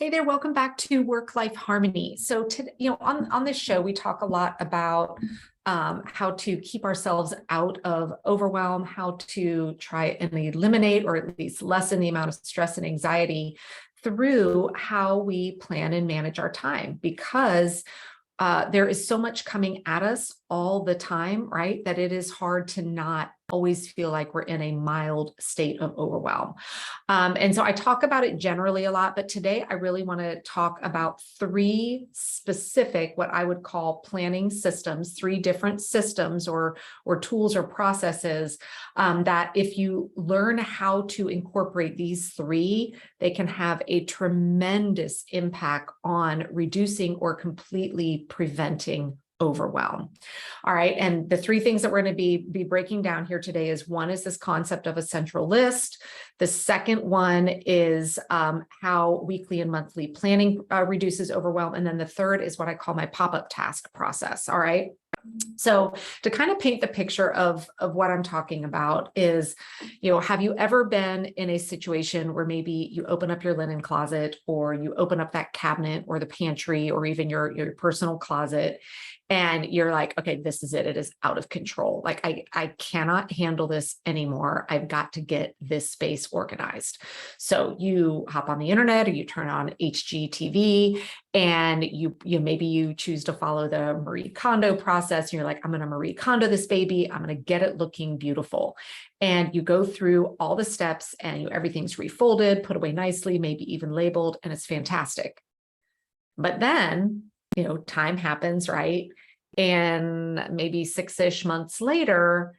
Hey there, welcome back to Work-Life Harmony. So, on this show, we talk a lot about how to keep ourselves out of overwhelm, how to try and eliminate or at least lessen the amount of stress and anxiety through how we plan and manage our time, because there is so much coming at us all the time, right? That it is hard to not always feel like we're in a mild state of overwhelm. And so I talk about it generally a lot, but today I really want to talk about three specific, what I would call planning systems, three different systems or tools or processes that if you learn how to incorporate these three, they can have a tremendous impact on reducing or completely preventing overwhelm. All right. And the three things that we're going to be breaking down here today is one is this concept of a central list. The second one is how weekly and monthly planning reduces overwhelm. And then the third is what I call my pop-up task process. All right. So to kind of paint the picture of what I'm talking about is, have you ever been in a situation where maybe you open up your linen closet or you open up that cabinet or the pantry or even your personal closet and you're like, okay, this is it. It is out of control. Like I cannot handle this anymore. I've got to get this space organized. So you hop on the internet or you turn on HGTV and maybe you choose to follow the Marie Kondo process. And you're like, I'm going to Marie Kondo this baby. I'm going to get it looking beautiful. And you go through all the steps and everything's refolded, put away nicely, maybe even labeled, and it's fantastic. But then, time happens, right? And maybe 6-ish months later,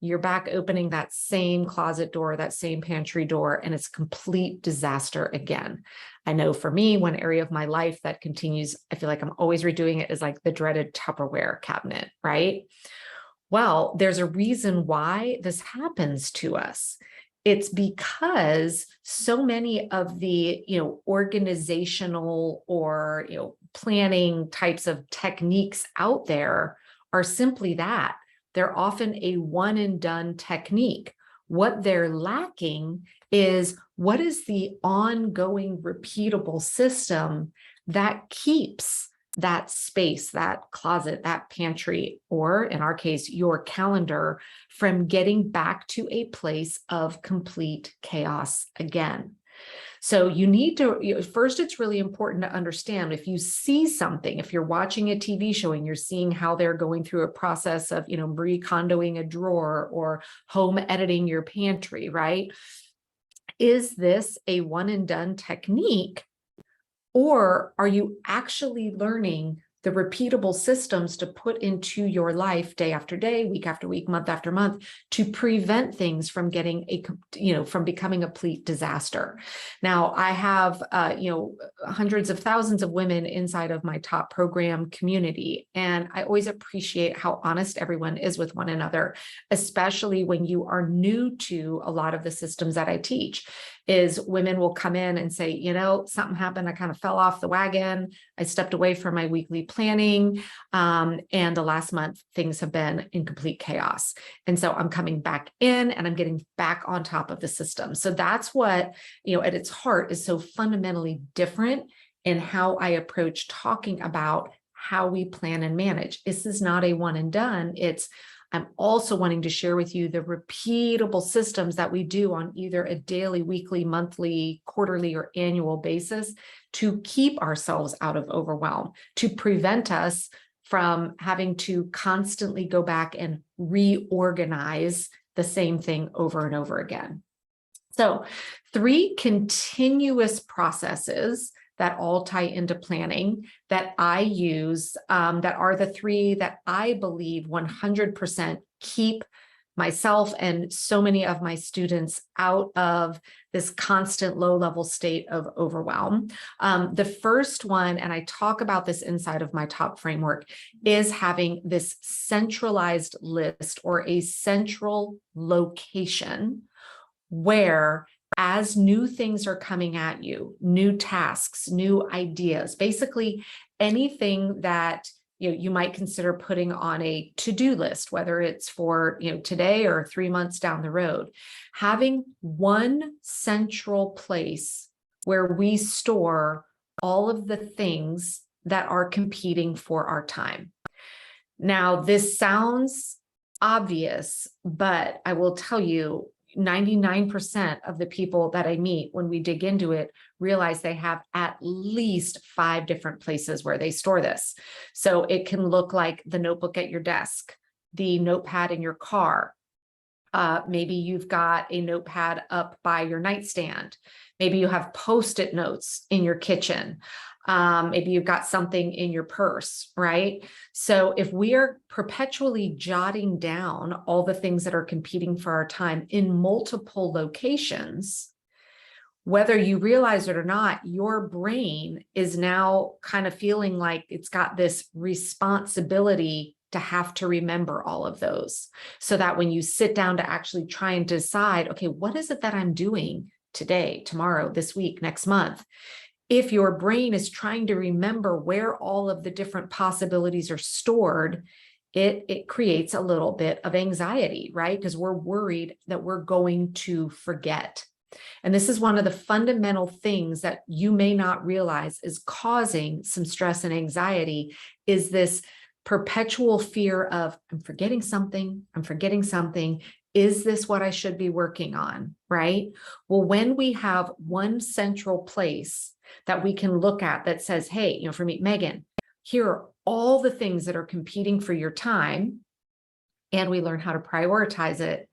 you're back opening that same closet door, that same pantry door, and it's a complete disaster again. I know for me, one area of my life that continues, I feel like I'm always redoing it, is like the dreaded Tupperware cabinet, right? Well, there's a reason why this happens to us. It's because so many of the, organizational or, planning types of techniques out there are simply that. They're often a one and done technique. What they're lacking is what is the ongoing repeatable system that keeps that space, that closet, that pantry, or in our case, your calendar, from getting back to a place of complete chaos again. So you need to, first, it's really important to understand if you see something, if you're watching a TV show and you're seeing how they're going through a process of, Marie Kondoing a drawer or home editing your pantry, right? Is this a one and done technique? Or are you actually learning the repeatable systems to put into your life day after day, week after week, month after month, to prevent things from getting from becoming a complete disaster? Now, I have, hundreds of thousands of women inside of my top program community. And I always appreciate how honest everyone is with one another, especially when you are new to a lot of the systems that I teach. Is women will come in and say, something happened. I kind of fell off the wagon. I stepped away from my weekly planning. And the last month, things have been in complete chaos. And so I'm coming back in and I'm getting back on top of the system. So that's what, at its heart is so fundamentally different in how I approach talking about how we plan and manage. This is not a one and done. I'm also wanting to share with you the repeatable systems that we do on either a daily, weekly, monthly, quarterly, or annual basis to keep ourselves out of overwhelm, to prevent us from having to constantly go back and reorganize the same thing over and over again. So 3 continuous processes that all tie into planning that I use, that are the 3 that I believe 100% keep myself and so many of my students out of this constant low-level state of overwhelm. The first one, and I talk about this inside of my top framework, is having this centralized list or a central location where, as new things are coming at you, new tasks, new ideas, basically anything that you might consider putting on a to-do list, whether it's for today or 3 months down the road, having one central place where we store all of the things that are competing for our time. Now, this sounds obvious, but I will tell you, 99% of the people that I meet when we dig into it realize they have at least 5 different places where they store this. So it can look like the notebook at your desk, the notepad in your car. Maybe you've got a notepad up by your nightstand. Maybe you have Post-it notes in your kitchen. Maybe you've got something in your purse, right? So if we are perpetually jotting down all the things that are competing for our time in multiple locations, whether you realize it or not, your brain is now kind of feeling like it's got this responsibility to have to remember all of those, so that when you sit down to actually try and decide, okay, what is it that I'm doing today, tomorrow, this week, next month? If your brain is trying to remember where all of the different possibilities are stored, it creates a little bit of anxiety, right? Because we're worried that we're going to forget. And this is one of the fundamental things that you may not realize is causing some stress and anxiety, is this perpetual fear of, I'm forgetting something, I'm forgetting something. Is this what I should be working on, right? Well, when we have one central place that we can look at that says, hey, for me, Megan, here are all the things that are competing for your time, and we learn how to prioritize it,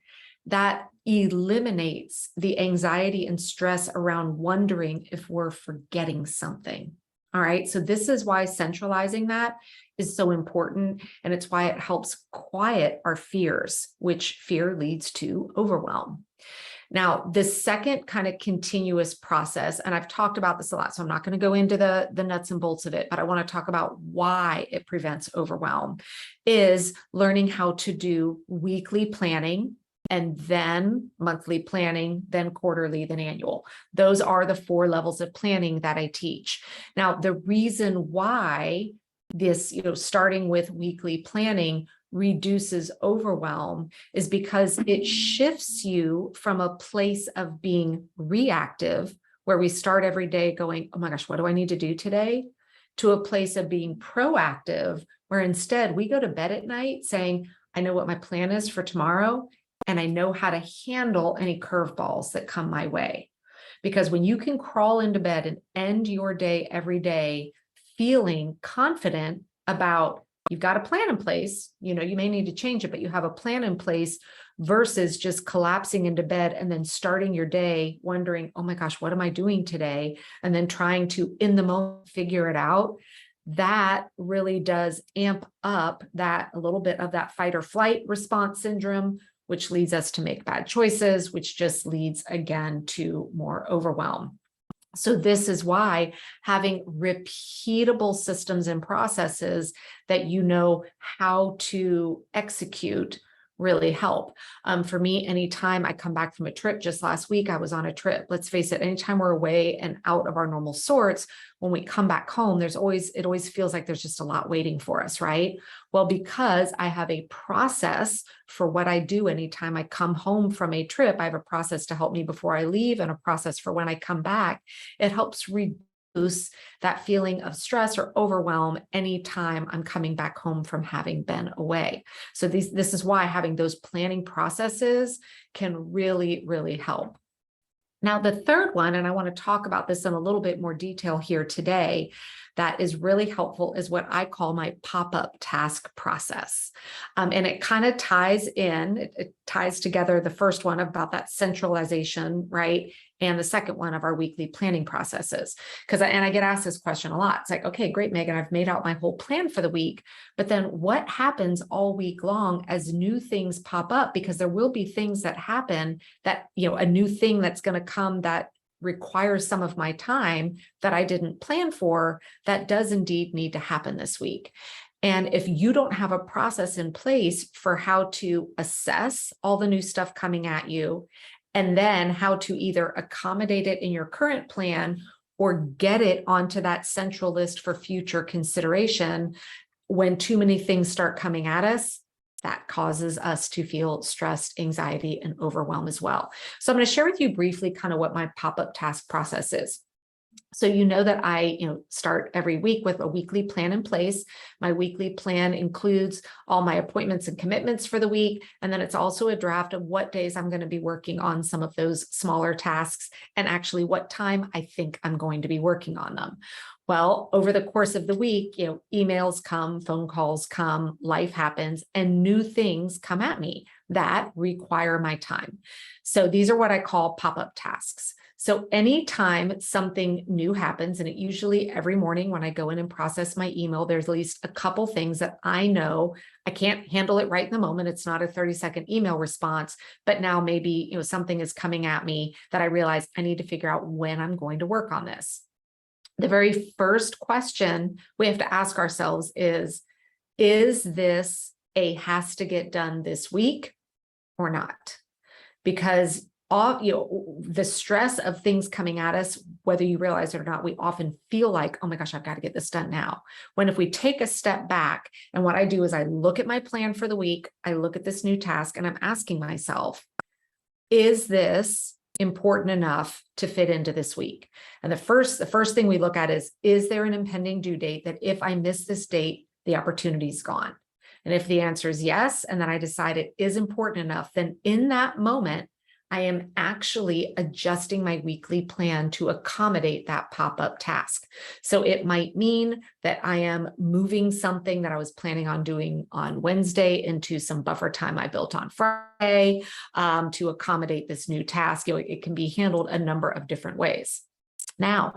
that eliminates the anxiety and stress around wondering if we're forgetting something. All right. So this is why centralizing that is so important. And it's why it helps quiet our fears, which fear leads to overwhelm. Now, the second kind of continuous process, and I've talked about this a lot, so I'm not going to go into the nuts and bolts of it, but I want to talk about why it prevents overwhelm, is learning how to do weekly planning, and then monthly planning, then quarterly, then annual. Those are the 4 levels of planning that I teach. Now, the reason why this, starting with weekly planning reduces overwhelm is because it shifts you from a place of being reactive, where we start every day going, oh my gosh, what do I need to do today? To a place of being proactive, where instead we go to bed at night saying, I know what my plan is for tomorrow, and I know how to handle any curveballs that come my way. Because when you can crawl into bed and end your day every day feeling confident about, you've got a plan in place, you may need to change it, but you have a plan in place, versus just collapsing into bed and then starting your day wondering, oh my gosh, what am I doing today? And then trying to, in the moment, figure it out. That really does amp up that, a little bit of that fight or flight response syndrome, which leads us to make bad choices, which just leads again to more overwhelm. So this is why having repeatable systems and processes that you know how to execute really help. For me, anytime I come back from a trip, just last week, I was on a trip. Let's face it, anytime we're away and out of our normal sorts, when we come back home, it always feels like there's just a lot waiting for us, right? Well, because I have a process for what I do anytime I come home from a trip, I have a process to help me before I leave and a process for when I come back. It helps reduce that feeling of stress or overwhelm anytime I'm coming back home from having been away. So this is why having those planning processes can really, really help. Now, the third one, and I want to talk about this in a little bit more detail here today, that is really helpful, is what I call my pop-up task process. And it kind of ties in, it ties together the first one about that centralization, right? And the second one of our weekly planning processes. And I get asked this question a lot. It's like, okay, great, Megan, I've made out my whole plan for the week, but then what happens all week long as new things pop up? Because there will be things that happen that, a new thing that's going to come that requires some of my time that I didn't plan for, that does indeed need to happen this week. And if you don't have a process in place for how to assess all the new stuff coming at you, and then how to either accommodate it in your current plan or get it onto that central list for future consideration, when too many things start coming at us, that causes us to feel stressed, anxiety, and overwhelm as well. So I'm going to share with you briefly kind of what my pop-up task process is. So you know that I, start every week with a weekly plan in place. My weekly plan includes all my appointments and commitments for the week. And then it's also a draft of what days I'm going to be working on some of those smaller tasks and actually what time I think I'm going to be working on them. Well, over the course of the week, emails come, phone calls come, life happens, and new things come at me that require my time. So these are what I call pop-up tasks. So anytime something new happens, and it usually every morning when I go in and process my email, there's at least a couple things that I know I can't handle it right in the moment. It's not a 30-second email response, but now maybe something is coming at me that I realize I need to figure out when I'm going to work on this. The very first question we have to ask ourselves is this a has to get done this week or not? Because the stress of things coming at us, whether you realize it or not, we often feel like, oh my gosh, I've got to get this done now. When if we take a step back, and what I do is I look at my plan for the week, I look at this new task, and I'm asking myself, is this important enough to fit into this week? And the first thing we look at is there an impending due date that if I miss this date, the opportunity's gone? And if the answer is yes, and then I decide it is important enough, then in that moment, I am actually adjusting my weekly plan to accommodate that pop-up task. So it might mean that I am moving something that I was planning on doing on Wednesday into some buffer time I built on Friday to accommodate this new task. It can be handled a number of different ways. Now,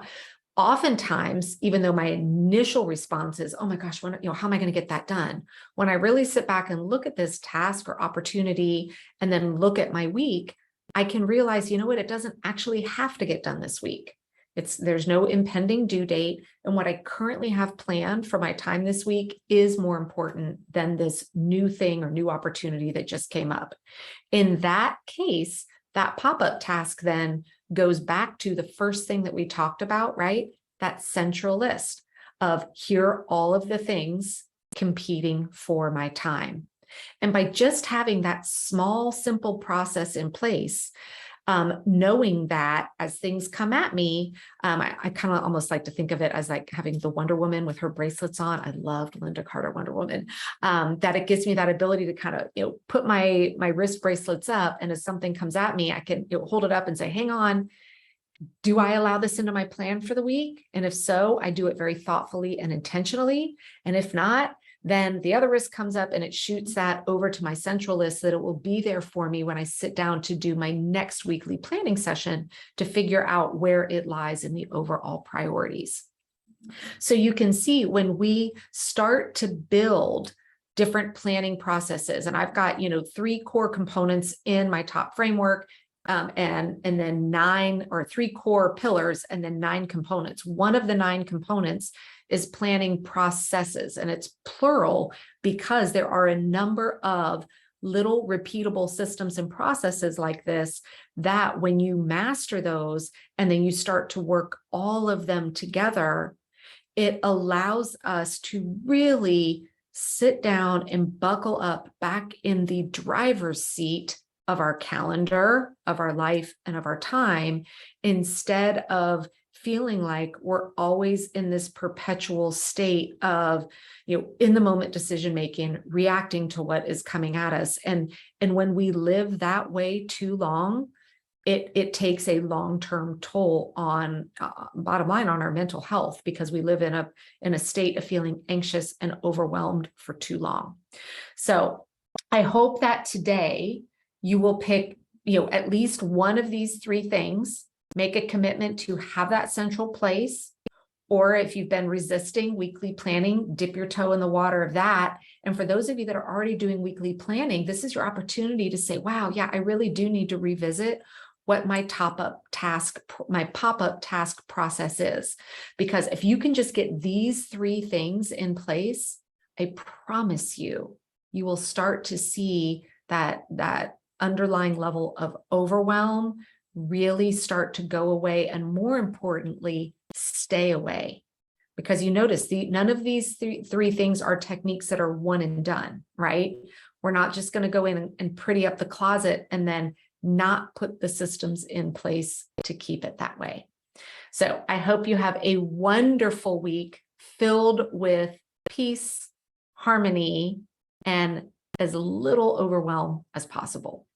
oftentimes, even though my initial response is, oh my gosh, how am I going to get that done? When I really sit back and look at this task or opportunity and then look at my week, I can realize, it doesn't actually have to get done this week. There's no impending due date. And what I currently have planned for my time this week is more important than this new thing or new opportunity that just came up. In that case, that pop-up task then goes back to the first thing that we talked about, right? That central list of here are all of the things competing for my time. And by just having that small, simple process in place, knowing that as things come at me, I kind of almost like to think of it as like having the Wonder Woman with her bracelets on. I loved Linda Carter Wonder Woman. That it gives me that ability to kind of put my wrist bracelets up, and as something comes at me, I can hold it up and say, hang on, do I allow this into my plan for the week? And if so, I do it very thoughtfully and intentionally. And if not, then the other risk comes up and it shoots that over to my central list so that it will be there for me when I sit down to do my next weekly planning session to figure out where it lies in the overall priorities. So you can see when we start to build different planning processes, and I've got, 3 core components in my top framework, and then 3 core pillars and then 9 components. One of the 9 components is planning processes, and it's plural because there are a number of little repeatable systems and processes like this that when you master those and then you start to work all of them together, it allows us to really sit down and buckle up back in the driver's seat of our calendar, of our life, and of our time, instead of feeling like we're always in this perpetual state of, in the moment decision making, reacting to what is coming at us. And when we live that way too long, it takes a long-term toll on, bottom line, on our mental health, because we live in a state of feeling anxious and overwhelmed for too long. So I hope that today you will pick, at least one of these 3 things, make a commitment to have that central place. Or if you've been resisting weekly planning, dip your toe in the water of that. And for those of you that are already doing weekly planning, this is your opportunity to say, wow, yeah, I really do need to revisit what my pop-up task process is. Because if you can just get these 3 things in place, I promise you will start to see that underlying level of overwhelm really start to go away, and more importantly, stay away. Because you notice none of these three things are techniques that are one and done, right? We're not just going to go in and pretty up the closet and then not put the systems in place to keep it that way. So I hope you have a wonderful week filled with peace, harmony, and as little overwhelm as possible.